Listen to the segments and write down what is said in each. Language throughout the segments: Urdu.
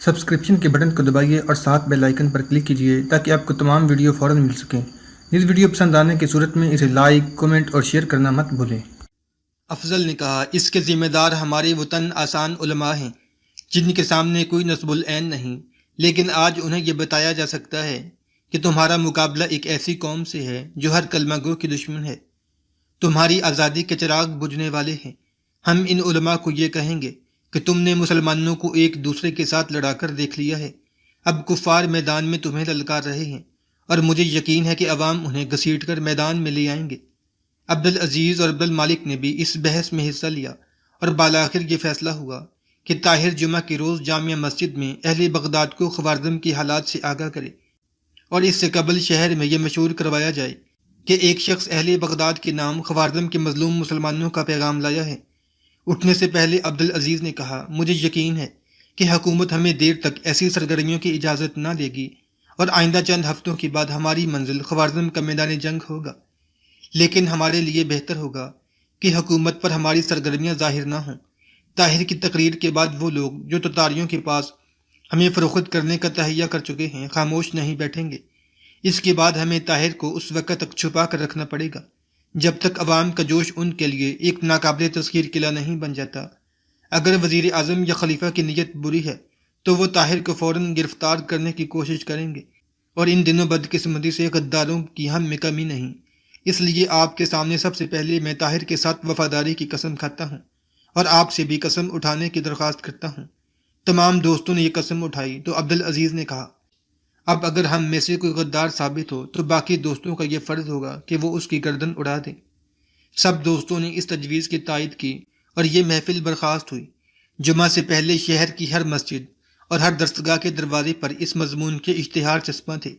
سبسکرپشن کے بٹن کو دبائیے اور ساتھ بیل آئیکن پر کلک کیجیے تاکہ آپ کو تمام ویڈیو فوراً مل سکیں۔ اس ویڈیو پسند آنے کی صورت میں اسے لائک، کمنٹ اور شیئر کرنا مت بھولیں۔ افضل نے کہا، اس کے ذمہ دار ہمارے وطن آسان علماء ہیں جن کے سامنے کوئی نصب العین نہیں، لیکن آج انہیں یہ بتایا جا سکتا ہے کہ تمہارا مقابلہ ایک ایسی قوم سے ہے جو ہر کلمہ گو کی دشمن ہے۔ تمہاری آزادی کے چراغ بجھنے والے ہیں۔ ہم ان علماء کو یہ کہیں گے کہ تم نے مسلمانوں کو ایک دوسرے کے ساتھ لڑا کر دیکھ لیا ہے، اب کفار میدان میں تمہیں للکار رہے ہیں، اور مجھے یقین ہے کہ عوام انہیں گھسیٹ کر میدان میں لے آئیں گے۔ عبدالعزیز اور عبدالمالک نے بھی اس بحث میں حصہ لیا اور بالآخر یہ فیصلہ ہوا کہ طاہر جمعہ کے روز جامع مسجد میں اہل بغداد کو خوارزم کی حالات سے آگاہ کرے، اور اس سے قبل شہر میں یہ مشہور کروایا جائے کہ ایک شخص اہل بغداد کے نام خوارزم کے مظلوم مسلمانوں کا پیغام لایا ہے۔ اٹھنے سے پہلے عبدالعزیز نے کہا، مجھے یقین ہے کہ حکومت ہمیں دیر تک ایسی سرگرمیوں کی اجازت نہ دے گی اور آئندہ چند ہفتوں کے بعد ہماری منزل خوارزم کا میدان جنگ ہوگا، لیکن ہمارے لیے بہتر ہوگا کہ حکومت پر ہماری سرگرمیاں ظاہر نہ ہوں۔ طاہر کی تقریر کے بعد وہ لوگ جو تتاریوں کے پاس ہمیں فروخت کرنے کا تہیہ کر چکے ہیں خاموش نہیں بیٹھیں گے۔ اس کے بعد ہمیں طاہر کو اس وقت تک چھپا کر رکھنا پڑے گا جب تک عوام کا جوش ان کے لیے ایک ناقابل تسخیر قلعہ نہیں بن جاتا۔ اگر وزیر اعظم یا خلیفہ کی نیت بری ہے تو وہ طاہر کو فوراً گرفتار کرنے کی کوشش کریں گے، اور ان دنوں بدقسمتی سے غداروں کی ہم میں کمی نہیں۔ اس لیے آپ کے سامنے سب سے پہلے میں طاہر کے ساتھ وفاداری کی قسم کھاتا ہوں اور آپ سے بھی قسم اٹھانے کی درخواست کرتا ہوں۔ تمام دوستوں نے یہ قسم اٹھائی تو عبدالعزیز نے کہا، اب اگر ہم میں سے کوئی غدار ثابت ہو تو باقی دوستوں کا یہ فرض ہوگا کہ وہ اس کی گردن اڑا دیں۔ سب دوستوں نے اس تجویز کی تائید کی اور یہ محفل برخاست ہوئی۔ جمعہ سے پہلے شہر کی ہر مسجد اور ہر درسگاہ کے دروازے پر اس مضمون کے اشتہار چسپاں تھے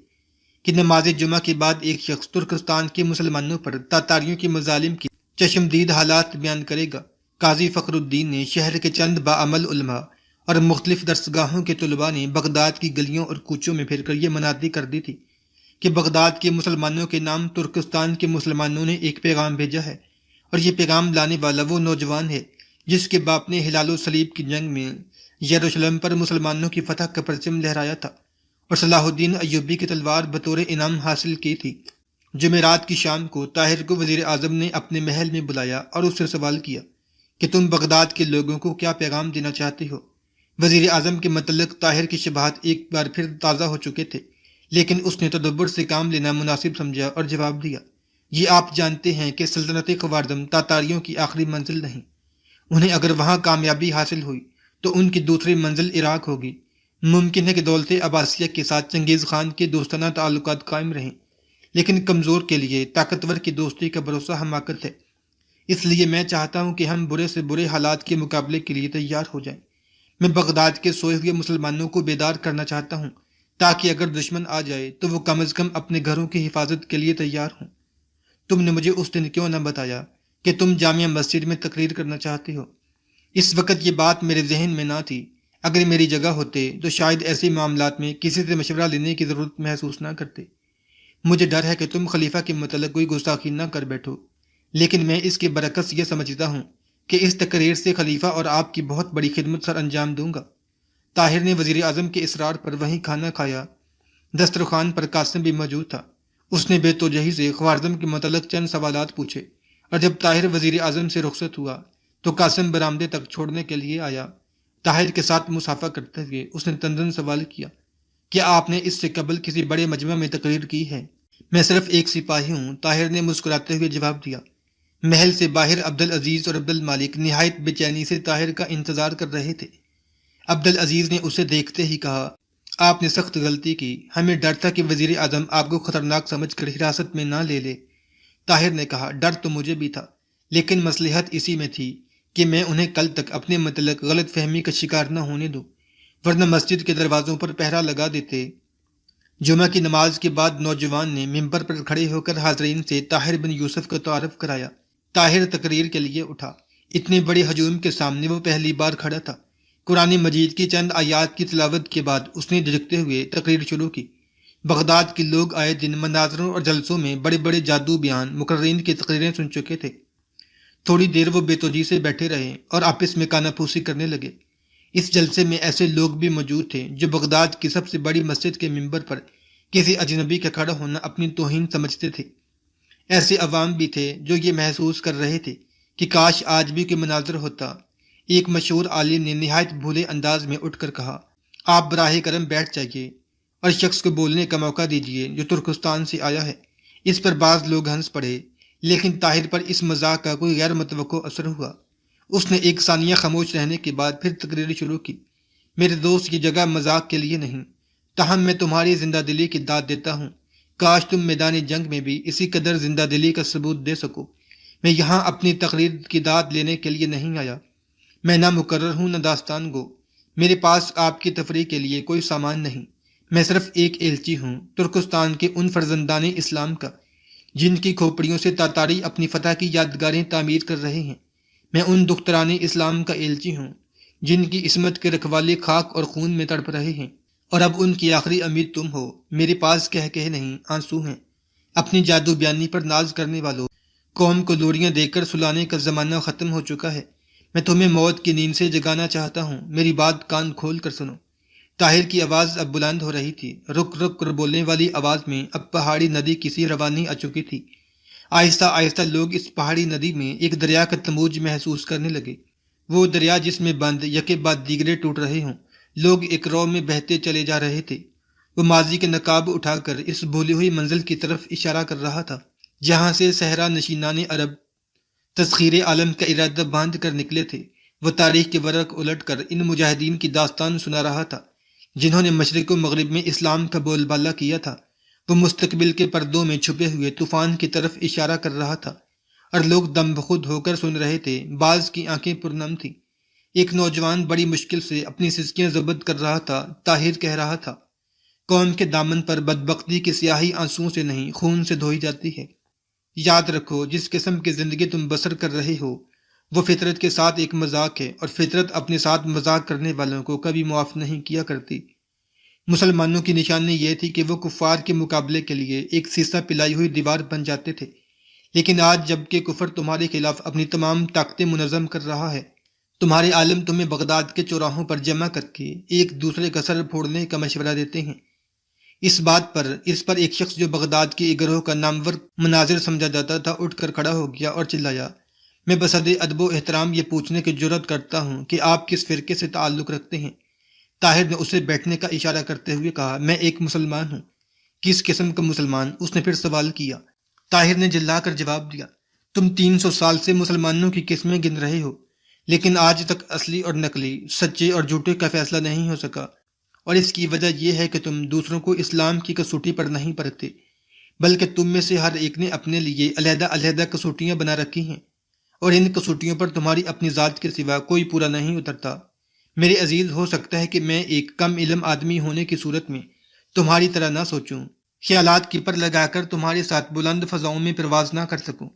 کہ نماز جمعہ کے بعد ایک شخص ترکستان کے مسلمانوں پر تاتاریوں کے مظالم کی چشمدید حالات بیان کرے گا۔ قاضی فخر الدین نے، شہر کے چند باعمل علماء اور مختلف درسگاہوں کے طلباء نے بغداد کی گلیوں اور کوچوں میں پھر کر یہ منادی کر دی تھی کہ بغداد کے مسلمانوں کے نام ترکستان کے مسلمانوں نے ایک پیغام بھیجا ہے، اور یہ پیغام لانے والا وہ نوجوان ہے جس کے باپ نے ہلال و صلیب کی جنگ میں یروشلم پر مسلمانوں کی فتح کا پرچم لہرایا تھا اور صلاح الدین ایوبی کی تلوار بطور انعام حاصل کی تھی۔ جمعرات کی شام کو طاہر کو وزیر اعظم نے اپنے محل میں بلایا اور اس سے سوال کیا کہ تم بغداد کے لوگوں کو کیا پیغام دینا چاہتے ہو؟ وزیر اعظم کے متعلق طاہر کی شبہات ایک بار پھر تازہ ہو چکے تھے، لیکن اس نے تدبر سے کام لینا مناسب سمجھا اور جواب دیا، یہ آپ جانتے ہیں کہ سلطنت خوارزم تاتاریوں کی آخری منزل نہیں۔ انہیں اگر وہاں کامیابی حاصل ہوئی تو ان کی دوسری منزل عراق ہوگی۔ ممکن ہے کہ دولت عباسیہ کے ساتھ چنگیز خان کے دوستانہ تعلقات قائم رہیں، لیکن کمزور کے لیے طاقتور کی دوستی کا بھروسہ حماقت ہے۔ اس لیے میں چاہتا ہوں کہ ہم برے سے برے حالات کے مقابلے کے لیے تیار ہو جائیں۔ میں بغداد کے سوئے ہوئے مسلمانوں کو بیدار کرنا چاہتا ہوں تاکہ اگر دشمن آ جائے تو وہ کم از کم اپنے گھروں کی حفاظت کے لیے تیار ہوں۔ تم نے مجھے اس دن کیوں نہ بتایا کہ تم جامع مسجد میں تقریر کرنا چاہتے ہو؟ اس وقت یہ بات میرے ذہن میں نہ تھی۔ اگر میری جگہ ہوتے تو شاید ایسے معاملات میں کسی سے مشورہ لینے کی ضرورت محسوس نہ کرتے۔ مجھے ڈر ہے کہ تم خلیفہ کے متعلق کوئی گستاخی نہ کر بیٹھو، لیکن میں اس کے برعکس یہ سمجھتا ہوں کہ اس تقریر سے خلیفہ اور آپ کی بہت بڑی خدمت سر انجام دوں گا۔ طاہر نے وزیر اعظم کے اصرار پر وہیں کھانا کھایا۔ دسترخوان پر قاسم بھی موجود تھا۔ اس نے بے توجہی سے خوارزم کے متعلق چند سوالات پوچھے، اور جب طاہر وزیر اعظم سے رخصت ہوا تو قاسم برآمدے تک چھوڑنے کے لیے آیا۔ طاہر کے ساتھ مصافحہ کرتے ہوئے اس نے تندن سوال کیا، کیا آپ نے اس سے قبل کسی بڑے مجمع میں تقریر کی ہے؟ میں صرف ایک سپاہی ہوں، طاہر نے مسکراتے ہوئے جواب دیا۔ محل سے باہر عبدالعزیز اور عبدالمالک نہایت بے چینی سے طاہر کا انتظار کر رہے تھے۔ عبدالعزیز نے اسے دیکھتے ہی کہا، آپ نے سخت غلطی کی، ہمیں ڈر تھا کہ وزیر اعظم آپ کو خطرناک سمجھ کر حراست میں نہ لے لے۔ طاہر نے کہا، ڈر تو مجھے بھی تھا، لیکن مصلحت اسی میں تھی کہ میں انہیں کل تک اپنے متعلق غلط فہمی کا شکار نہ ہونے دوں، ورنہ مسجد کے دروازوں پر پہرا لگا دیتے۔ جمعہ کی نماز کے بعد نوجوان نے ممبر پر کھڑے ہو کر حاضرین سے طاہر بن یوسف کا تعارف کرایا۔ طاہر تقریر کے لیے اٹھا۔ اتنے بڑے ہجوم کے سامنے وہ پہلی بار کھڑا تھا۔ قرآن مجید کی چند آیات کی تلاوت کے بعد اس نے جھجکتے ہوئے تقریر شروع کی۔ بغداد کے لوگ آئے دن مناظروں اور جلسوں میں بڑے بڑے جادو بیان مقررین کی تقریریں سن چکے تھے۔ تھوڑی دیر وہ بے توجہی سے بیٹھے رہے اور آپس میں کانا پھوسی کرنے لگے۔ اس جلسے میں ایسے لوگ بھی موجود تھے جو بغداد کی سب سے بڑی مسجد کے ممبر پر کسی اجنبی کا کھڑا ہونا اپنی توہین سمجھتے تھے۔ ایسے عوام بھی تھے جو یہ محسوس کر رہے تھے کہ کاش آج بھی کوئی مناظر ہوتا۔ ایک مشہور عالم نے نہایت بھولے انداز میں اٹھ کر کہا، آپ براہ کرم بیٹھ جائیے اور شخص کو بولنے کا موقع دیجیے جو ترکستان سے آیا ہے۔ اس پر بعض لوگ ہنس پڑے، لیکن طاہر پر اس مذاق کا کوئی غیر متوقع اثر ہوا۔ اس نے ایک ثانیہ خاموش رہنے کے بعد پھر تقریر شروع کی۔ میرے دوست، یہ جگہ مذاق کے لیے نہیں، تاہم میں تمہاری زندہ دلی کی داد دیتا ہوں۔ کاش تم میدان جنگ میں بھی اسی قدر زندہ دلی کا ثبوت دے سکو۔ میں یہاں اپنی تقریر کی داد لینے کے لیے نہیں آیا۔ میں نہ مقرر ہوں نہ داستان گو۔ میرے پاس آپ کی تفریح کے لیے کوئی سامان نہیں۔ میں صرف ایک ایلچی ہوں ترکستان کے ان فرزندان اسلام کا جن کی کھوپڑیوں سے تاتاری اپنی فتح کی یادگاریں تعمیر کر رہے ہیں۔ میں ان دختران اسلام کا ایلچی ہوں جن کی عصمت کے رکھوالے خاک اور خون میں تڑپ رہے ہیں، اور اب ان کی آخری امید تم ہو۔ میرے پاس کہہ نہیں، آنسو ہیں۔ اپنی جادو بیانی پر ناز کرنے والوں، قوم کو لوریاں دے کر سلانے کا زمانہ ختم ہو چکا ہے۔ میں تمہیں موت کی نیند سے جگانا چاہتا ہوں، میری بات کان کھول کر سنو۔ طاہر کی آواز اب بلند ہو رہی تھی، رک رک کر بولنے والی آواز میں اب پہاڑی ندی کی سی روانی آ چکی تھی۔ آہستہ آہستہ لوگ اس پہاڑی ندی میں ایک دریا کا تموج محسوس کرنے لگے، وہ دریا جس میں بند یکے بعد دیگرے ٹوٹ رہے ہوں۔ لوگ ایک رو میں بہتے چلے جا رہے تھے۔ وہ ماضی کے نقاب اٹھا کر اس بھولی ہوئی منزل کی طرف اشارہ کر رہا تھا جہاں سے صحرا نشینان عرب تسخیر عالم کا ارادہ باندھ کر نکلے تھے۔ وہ تاریخ کے ورق الٹ کر ان مجاہدین کی داستان سنا رہا تھا جنہوں نے مشرق و مغرب میں اسلام کا بول بالا کیا تھا۔ وہ مستقبل کے پردوں میں چھپے ہوئے طوفان کی طرف اشارہ کر رہا تھا، اور لوگ دم بخود ہو کر سن رہے تھے۔ بعض کی آنکھیں پرنم تھیں۔ ایک نوجوان بڑی مشکل سے اپنی سسکیاں ضبط کر رہا تھا۔ طاہر کہہ رہا تھا، قوم کے دامن پر بدبختی کی سیاہی آنسوؤں سے نہیں، خون سے دھوئی جاتی ہے۔ یاد رکھو، جس قسم کی زندگی تم بسر کر رہے ہو وہ فطرت کے ساتھ ایک مذاق ہے، اور فطرت اپنے ساتھ مذاق کرنے والوں کو کبھی معاف نہیں کیا کرتی۔ مسلمانوں کی نشانی یہ تھی کہ وہ کفار کے مقابلے کے لیے ایک سیسہ پلائی ہوئی دیوار بن جاتے تھے، لیکن آج جب کہ کفر تمہارے خلاف اپنی تمام طاقتیں منظم کر رہا ہے، تمہارے عالم تمہیں بغداد کے چوراہوں پر جمع کر کے ایک دوسرے کا سر پھوڑنے کا مشورہ دیتے ہیں۔ اس پر ایک شخص جو بغداد کے ایک گروہ کا نامور مناظر سمجھا جاتا تھا اٹھ کر کھڑا ہو گیا اور چلایا، میں بصد ادب و احترام یہ پوچھنے کی جرات کرتا ہوں کہ آپ کس فرقے سے تعلق رکھتے ہیں؟ طاہر نے اسے بیٹھنے کا اشارہ کرتے ہوئے کہا، میں ایک مسلمان ہوں۔ کس قسم کا مسلمان؟ اس نے پھر سوال کیا۔ طاہر نے جلا کر جواب دیا، تم 300 سال سے مسلمانوں کی قسمیں گن رہے ہو، لیکن آج تک اصلی اور نقلی، سچے اور جھوٹے کا فیصلہ نہیں ہو سکا، اور اس کی وجہ یہ ہے کہ تم دوسروں کو اسلام کی کسوٹی پر نہیں پرکھتے، بلکہ تم میں سے ہر ایک نے اپنے لیے علیحدہ علیحدہ کسوٹیاں بنا رکھی ہیں، اور ان کسوٹیوں پر تمہاری اپنی ذات کے سوا کوئی پورا نہیں اترتا۔ میرے عزیز، ہو سکتا ہے کہ میں ایک کم علم آدمی ہونے کی صورت میں تمہاری طرح نہ سوچوں، خیالات کی پر لگا کر تمہارے ساتھ بلند فضاؤں میں پرواز نہ کر سکوں،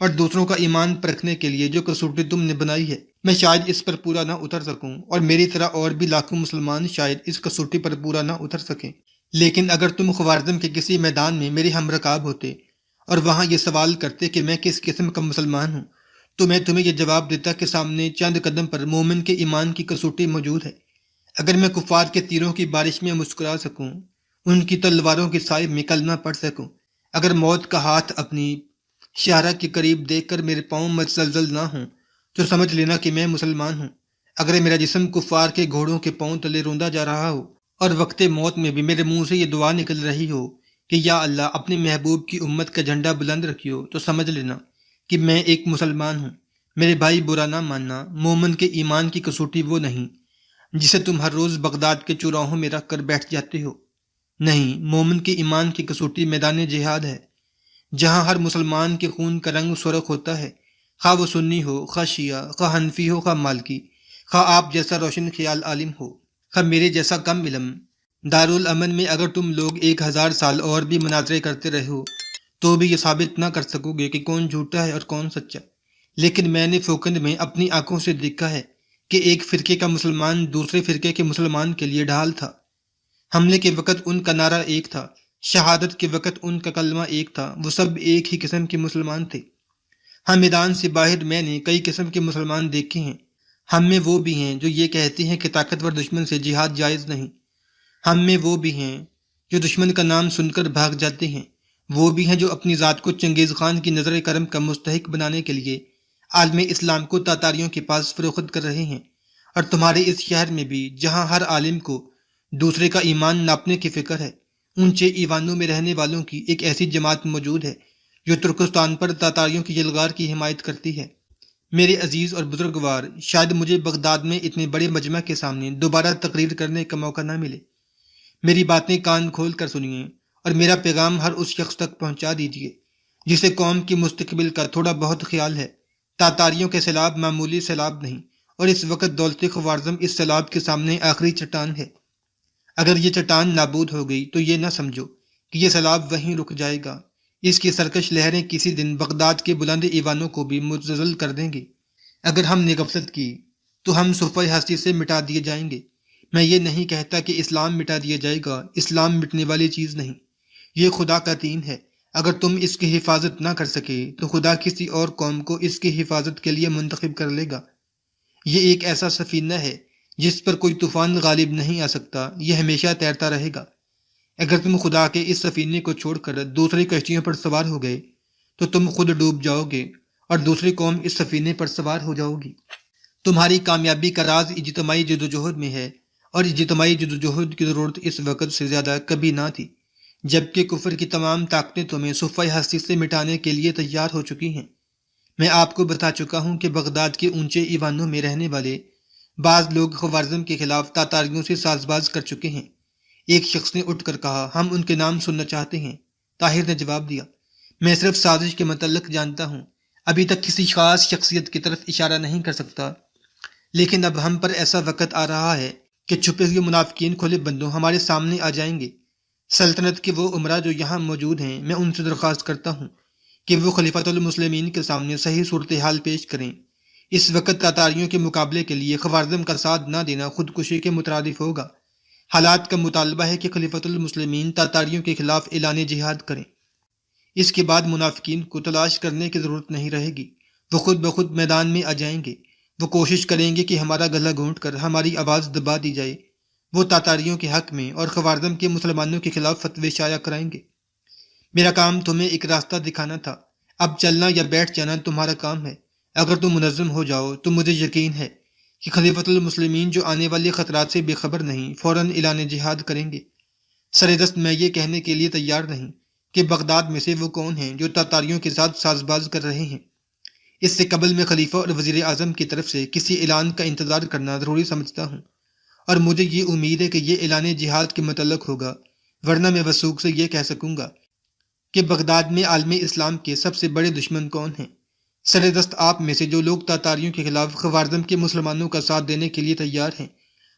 اور دوسروں کا ایمان پرکھنے کے لیے جو کسوٹی تم نے بنائی ہے میں شاید اس پر پورا نہ اتر سکوں، اور میری طرح اور بھی لاکھوں مسلمان شاید اس کسوٹی پر پورا نہ اتر سکیں۔ لیکن اگر تم خوارزم کے کسی میدان میں میرے ہم رکاب ہوتے اور وہاں یہ سوال کرتے کہ میں کس قسم کا مسلمان ہوں، تو میں تمہیں یہ جواب دیتا کہ سامنے چند قدم پر مومن کے ایمان کی کسوٹی موجود ہے۔ اگر میں کفار کے تیروں کی بارش میں مسکرا سکوں، ان کی تلواروں کے سائے میں کلمہ پڑھ سکوں، اگر موت کا ہاتھ اپنی شہرہ کے قریب دیکھ کر میرے پاؤں متزلزل نہ ہوں، تو سمجھ لینا کہ میں مسلمان ہوں۔ اگر میرا جسم کفار کے گھوڑوں کے پاؤں تلے روندا جا رہا ہو، اور وقت موت میں بھی میرے منہ سے یہ دعا نکل رہی ہو کہ یا اللہ اپنے محبوب کی امت کا جھنڈا بلند رکھیو، تو سمجھ لینا کہ میں ایک مسلمان ہوں۔ میرے بھائی، برا نہ ماننا، مومن کے ایمان کی کسوٹی وہ نہیں جسے تم ہر روز بغداد کے چوراہوں میں رکھ کر بیٹھ جاتے ہو۔ نہیں، مومن کے ایمان کی کسوٹی میدان جہاد ہے، جہاں ہر مسلمان کے خون کا رنگ سرخ ہوتا ہے، خواہ وہ سنی ہو، خواہ شیعہ، خواہ حنفی ہو، خواہ مالکی، خواہ آپ جیسا روشن خیال عالم ہو، خواہ میرے جیسا کم علم۔ دارالامن میں اگر تم لوگ 1000 سال اور بھی مناظرے کرتے رہے ہو تو بھی یہ ثابت نہ کر سکو گے کہ کون جھوٹا ہے اور کون سچا۔ لیکن میں نے فوکند میں اپنی آنکھوں سے دیکھا ہے کہ ایک فرقے کا مسلمان دوسرے فرقے کے مسلمان کے لیے ڈھال تھا۔ حملے کے وقت ان کا نعرہ ایک تھا، شہادت کے وقت ان کا کلمہ ایک تھا، وہ سب ایک ہی قسم کے مسلمان تھے۔ ہاں، میدان سے باہر میں نے کئی قسم کے مسلمان دیکھے ہیں، ہم میں وہ بھی ہیں جو یہ کہتے ہیں کہ طاقتور دشمن سے جہاد جائز نہیں، ہم میں وہ بھی ہیں جو دشمن کا نام سن کر بھاگ جاتے ہیں، وہ بھی ہیں جو اپنی ذات کو چنگیز خان کی نظر کرم کا مستحق بنانے کے لیے عالم اسلام کو تاتاریوں کے پاس فروخت کر رہے ہیں۔ اور تمہارے اس شہر میں بھی، جہاں ہر عالم کو دوسرے کا ایمان ناپنے کی فکر ہے، اونچے ایوانوں میں رہنے والوں کی ایک ایسی جماعت موجود ہے جو ترکستان پر تاتاریوں کی یلغار کی حمایت کرتی ہے۔ میرے عزیز اور بزرگوار، شاید مجھے بغداد میں اتنے بڑے مجمع کے سامنے دوبارہ تقریر کرنے کا موقع نہ ملے۔ میری باتیں کان کھول کر سنیے اور میرا پیغام ہر اس شخص تک پہنچا دیجیے جسے قوم کی مستقبل کا تھوڑا بہت خیال ہے۔ تاتاریوں کے سیلاب معمولی سیلاب نہیں، اور اس وقت دولت خوارزم اس سیلاب کے سامنے آخری چٹان ہے۔ اگر یہ چٹان نابود ہو گئی تو یہ نہ سمجھو کہ یہ سیلاب وہیں رک جائے گا، اس کی سرکش لہریں کسی دن بغداد کے بلند ایوانوں کو بھی مزلزل کر دیں گی۔ اگر ہم نے غفلت کی تو ہم صفحہ ہستی سے مٹا دیے جائیں گے۔ میں یہ نہیں کہتا کہ اسلام مٹا دیا جائے گا، اسلام مٹنے والی چیز نہیں، یہ خدا کا دین ہے۔ اگر تم اس کی حفاظت نہ کر سکے تو خدا کسی اور قوم کو اس کی حفاظت کے لیے منتخب کر لے گا۔ یہ ایک ایسا سفینہ ہے جس پر کوئی طوفان غالب نہیں آ سکتا، یہ ہمیشہ تیرتا رہے گا۔ اگر تم خدا کے اس سفینے کو چھوڑ کر دوسری کشتیوں پر سوار ہو گئے تو تم خود ڈوب جاؤ گے اور دوسری قوم اس سفینے پر سوار ہو جاؤ گی۔ تمہاری کامیابی کا راز اجتماعی جدوجہد میں ہے، اور اجتماعی جدوجہد کی ضرورت اس وقت سے زیادہ کبھی نہ تھی جبکہ کفر کی تمام طاقتیں تمہیں صفحہ ہستی سے مٹانے کے لیے تیار ہو چکی ہیں۔ میں آپ کو بتا چکا ہوں کہ بغداد کے اونچے ایوانوں میں رہنے والے بعض لوگ خوارزم کے خلاف تاتاریوں سے ساز باز کر چکے ہیں۔ ایک شخص نے اٹھ کر کہا، ہم ان کے نام سننا چاہتے ہیں۔ طاہر نے جواب دیا، میں صرف سازش کے متعلق جانتا ہوں، ابھی تک کسی خاص شخصیت کی طرف اشارہ نہیں کر سکتا، لیکن اب ہم پر ایسا وقت آ رہا ہے کہ چھپے ہوئے منافقین کھلے بندوں ہمارے سامنے آ جائیں گے۔ سلطنت کے وہ امراء جو یہاں موجود ہیں، میں ان سے درخواست کرتا ہوں کہ وہ خلیفۃ المسلمین کے سامنے صحیح صورتحال پیش کریں۔ اس وقت تاتاریوں کے مقابلے کے لیے خوارزم کا ساتھ نہ دینا خودکشی کے مترادف ہوگا۔ حالات کا مطالبہ ہے کہ خلیفۃ المسلمین تاتاریوں کے خلاف اعلان جہاد کریں۔ اس کے بعد منافقین کو تلاش کرنے کی ضرورت نہیں رہے گی، وہ خود بخود میدان میں آ جائیں گے۔ وہ کوشش کریں گے کہ ہمارا گلا گھونٹ کر ہماری آواز دبا دی جائے۔ وہ تاتاریوں کے حق میں اور خوارزم کے مسلمانوں کے خلاف فتوے شائع کرائیں گے۔ میرا کام تمہیں ایک راستہ دکھانا تھا، اب چلنا یا بیٹھ جانا تمہارا کام ہے۔ اگر تم منظم ہو جاؤ تو مجھے یقین ہے کہ خلیفۃ المسلمین جو آنے والے خطرات سے بے خبر نہیں، فوراً اعلان جہاد کریں گے۔ سر دست میں یہ کہنے کے لیے تیار نہیں کہ بغداد میں سے وہ کون ہیں جو تاتاریوں کے ساتھ ساز باز کر رہے ہیں۔ اس سے قبل میں خلیفہ اور وزیر اعظم کی طرف سے کسی اعلان کا انتظار کرنا ضروری سمجھتا ہوں، اور مجھے یہ امید ہے کہ یہ اعلان جہاد کے متعلق ہوگا، ورنہ میں وثوق سے یہ کہہ سکوں گا کہ بغداد میں عالم اسلام کے سب سے بڑے دشمن کون ہیں۔ سر دست آپ میں سے جو لوگ تاتاریوں کے خلاف خوارزم کے مسلمانوں کا ساتھ دینے کے لیے تیار ہیں،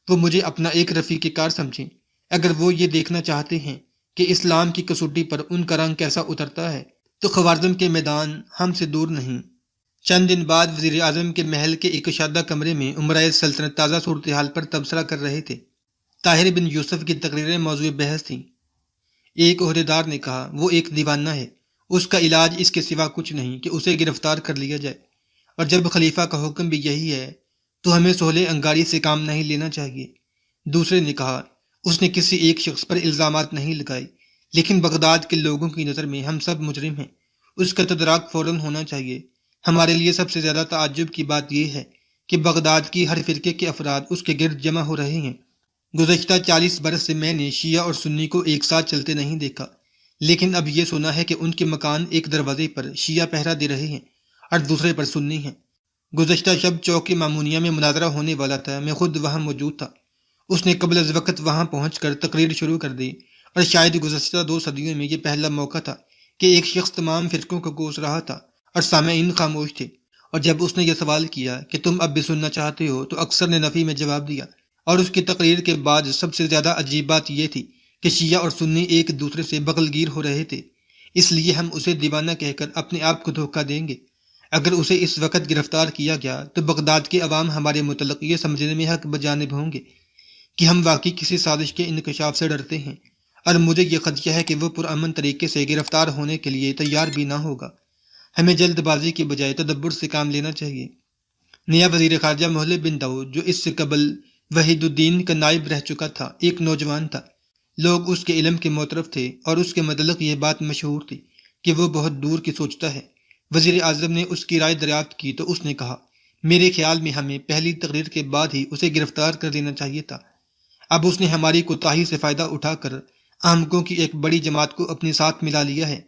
وہ مجھے اپنا ایک رفیق کار سمجھیں۔ اگر وہ یہ دیکھنا چاہتے ہیں کہ اسلام کی کسوٹی پر ان کا رنگ کیسا اترتا ہے تو خوارزم کے میدان ہم سے دور نہیں۔ چند دن بعد وزیر اعظم کے محل کے ایک کشادہ کمرے میں امرائے سلطنت تازہ صورتحال پر تبصرہ کر رہے تھے۔ طاہر بن یوسف کی تقریریں موضوع بحث تھیں۔ ایک عہدیدار نے کہا، وہ ایک دیوانہ ہے، اس کا علاج اس کے سوا کچھ نہیں کہ اسے گرفتار کر لیا جائے، اور جب خلیفہ کا حکم بھی یہی ہے تو ہمیں سہلے انگاری سے کام نہیں لینا چاہیے۔ دوسرے نے کہا، اس نے کسی ایک شخص پر الزامات نہیں لگائے، لیکن بغداد کے لوگوں کی نظر میں ہم سب مجرم ہیں، اس کا تدراک فوراً ہونا چاہیے۔ ہمارے لیے سب سے زیادہ تعجب کی بات یہ ہے کہ بغداد کی ہر فرقے کے افراد اس کے گرد جمع ہو رہے ہیں۔ گزشتہ 40 برس سے میں نے شیعہ اور سنی کو ایک ساتھ چلتے نہیں دیکھا، لیکن اب یہ سنا ہے کہ ان کے مکان ایک دروازے پر شیعہ پہرا دے رہے ہیں اور دوسرے پر سنی ہیں۔ گزشتہ شب چوک مامونیہ میں مناظرہ ہونے والا تھا، میں خود وہاں موجود تھا۔ اس نے قبل از وقت وہاں پہنچ کر تقریر شروع کر دی، اور شاید گزشتہ 2 صدیوں میں یہ پہلا موقع تھا کہ ایک شخص تمام فرقوں کو کوس رہا تھا اور سامعین خاموش تھے۔ اور جب اس نے یہ سوال کیا کہ تم اب بھی سننا چاہتے ہو تو اکثر نے نفی میں جواب دیا، اور اس کی تقریر کے بعد سب سے زیادہ عجیب بات یہ تھی کہ شیعہ اور سنی ایک دوسرے سے بغل گیر ہو رہے تھے۔ اس لیے ہم اسے دیوانہ کہہ کر اپنے آپ کو دھوکہ دیں گے۔ اگر اسے اس وقت گرفتار کیا گیا تو بغداد کے عوام ہمارے متعلق یہ سمجھنے میں حق بجانب ہوں گے کہ ہم واقعی کسی سازش کے انکشاف سے ڈرتے ہیں، اور مجھے یہ خدشہ ہے کہ وہ پرامن طریقے سے گرفتار ہونے کے لیے تیار بھی نہ ہوگا۔ ہمیں جلد بازی کے بجائے تدبر سے کام لینا چاہیے۔ نیا وزیر خارجہ محلب بن داؤد، جو اس سے قبل وحید الدین کا نائب رہ چکا تھا، ایک نوجوان تھا۔ لوگ اس کے علم کے معترف تھے اور اس کے متعلق یہ بات مشہور تھی کہ وہ بہت دور کی سوچتا ہے۔ وزیر اعظم نے اس کی رائے دریافت کی تو اس نے کہا، میرے خیال میں ہمیں پہلی تقریر کے بعد ہی اسے گرفتار کر دینا چاہیے تھا۔ اب اس نے ہماری کوتاہی سے فائدہ اٹھا کر احمقوں کی ایک بڑی جماعت کو اپنے ساتھ ملا لیا ہے۔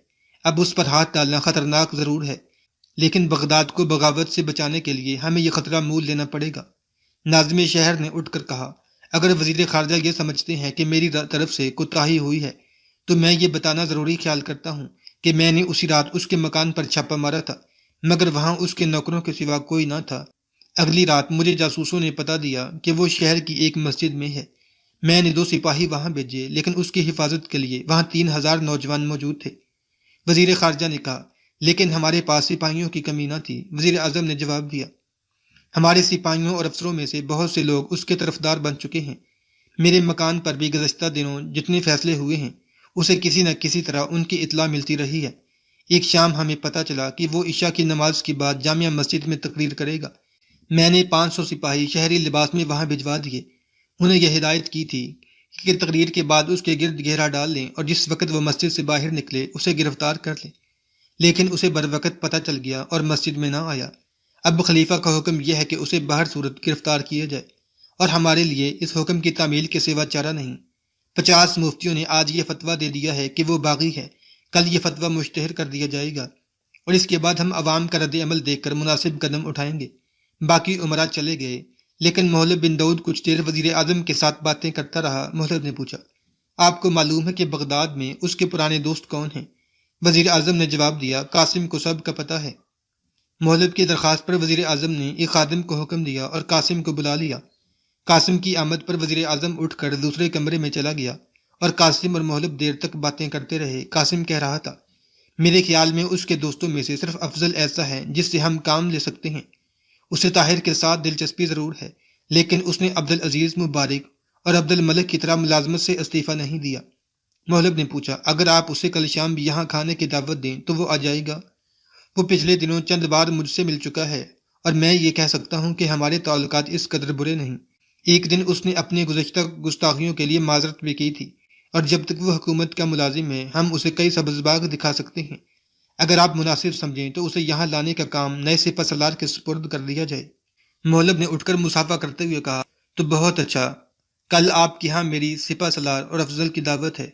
اب اس پر ہاتھ ڈالنا خطرناک ضرور ہے، لیکن بغداد کو بغاوت سے بچانے کے لیے ہمیں یہ خطرہ مول لینا پڑے گا۔ ناظم شہر نے اٹھ کر کہا، اگر وزیر خارجہ یہ سمجھتے ہیں کہ میری طرف سے کوتاہی ہوئی ہے تو میں یہ بتانا ضروری خیال کرتا ہوں کہ میں نے اسی رات اس کے مکان پر چھاپا مارا تھا، مگر وہاں اس کے نوکروں کے سوا کوئی نہ تھا۔ اگلی رات مجھے جاسوسوں نے پتہ دیا کہ وہ شہر کی ایک مسجد میں ہے۔ میں نے 2 سپاہی وہاں بھیجے، لیکن اس کی حفاظت کے لیے وہاں 3000 نوجوان موجود تھے۔ وزیر خارجہ نے کہا، لیکن ہمارے پاس سپاہیوں کی کمی نہ تھی۔ وزیر اعظم نے جواب دیا، ہمارے سپاہیوں اور افسروں میں سے بہت سے لوگ اس کے طرفدار بن چکے ہیں۔ میرے مکان پر بھی گزشتہ دنوں جتنے فیصلے ہوئے ہیں اسے کسی نہ کسی طرح ان کی اطلاع ملتی رہی ہے۔ ایک شام ہمیں پتہ چلا کہ وہ عشاء کی نماز کے بعد جامع مسجد میں تقریر کرے گا۔ میں نے 500 سپاہی شہری لباس میں وہاں بھجوا دیے۔ انہیں یہ ہدایت کی تھی کہ تقریر کے بعد اس کے گرد گھیرا ڈال لیں اور جس وقت وہ مسجد سے باہر نکلے اسے گرفتار کر لیں۔ لیکن اسے بروقت پتہ چل گیا اور مسجد میں نہ آیا۔ اب خلیفہ کا حکم یہ ہے کہ اسے باہر صورت گرفتار کیا جائے، اور ہمارے لیے اس حکم کی تعمیل کے سوا چارہ نہیں۔ 50 مفتیوں نے آج یہ فتویٰ دے دیا ہے کہ وہ باغی ہے۔ کل یہ فتویٰ مشتہر کر دیا جائے گا اور اس کے بعد ہم عوام کا رد عمل دیکھ کر مناسب قدم اٹھائیں گے۔ باقی عمرا چلے گئے، لیکن محلب بن داؤد کچھ دیر وزیر اعظم کے ساتھ باتیں کرتا رہا۔ محلب نے پوچھا، آپ کو معلوم ہے کہ بغداد میں اس کے پرانے دوست کون ہیں؟ وزیر اعظم نے جواب دیا، قاسم کو سب کا پتہ ہے۔ محلب کی درخواست پر وزیر اعظم نے ایک خادم کو حکم دیا اور قاسم کو بلا لیا۔ قاسم کی آمد پر وزیر اعظم اٹھ کر دوسرے کمرے میں چلا گیا اور قاسم اور محلب دیر تک باتیں کرتے رہے۔ قاسم کہہ رہا تھا، میرے خیال میں اس کے دوستوں میں سے صرف افضل ایسا ہے جس سے ہم کام لے سکتے ہیں۔ اسے طاہر کے ساتھ دلچسپی ضرور ہے، لیکن اس نے عبدالعزیز مبارک اور عبد الملک کی طرح ملازمت سے استعفیٰ نہیں دیا۔ محلب نے پوچھا، اگر آپ اسے کل شام بھی یہاں کھانے کی دعوت دیں تو وہ آ جائے گا؟ وہ پچھلے دنوں چند بار مجھ سے مل چکا ہے اور میں یہ کہہ سکتا ہوں کہ ہمارے تعلقات اس قدر برے نہیں۔ ایک دن اس نے اپنے گزشتہ گستاخیوں کے لیے معذرت بھی کی تھی، اور جب تک وہ حکومت کا ملازم ہے ہم اسے کئی سبز باغ دکھا سکتے ہیں۔ اگر آپ مناسب سمجھیں تو اسے یہاں لانے کا کام نئے سپہ سالار کے سپرد کر دیا جائے۔ محلب نے اٹھ کر مصافحہ کرتے ہوئے کہا، تو بہت اچھا، کل آپ کے ہاں میری سپہ سالار اور افضل کی دعوت ہے۔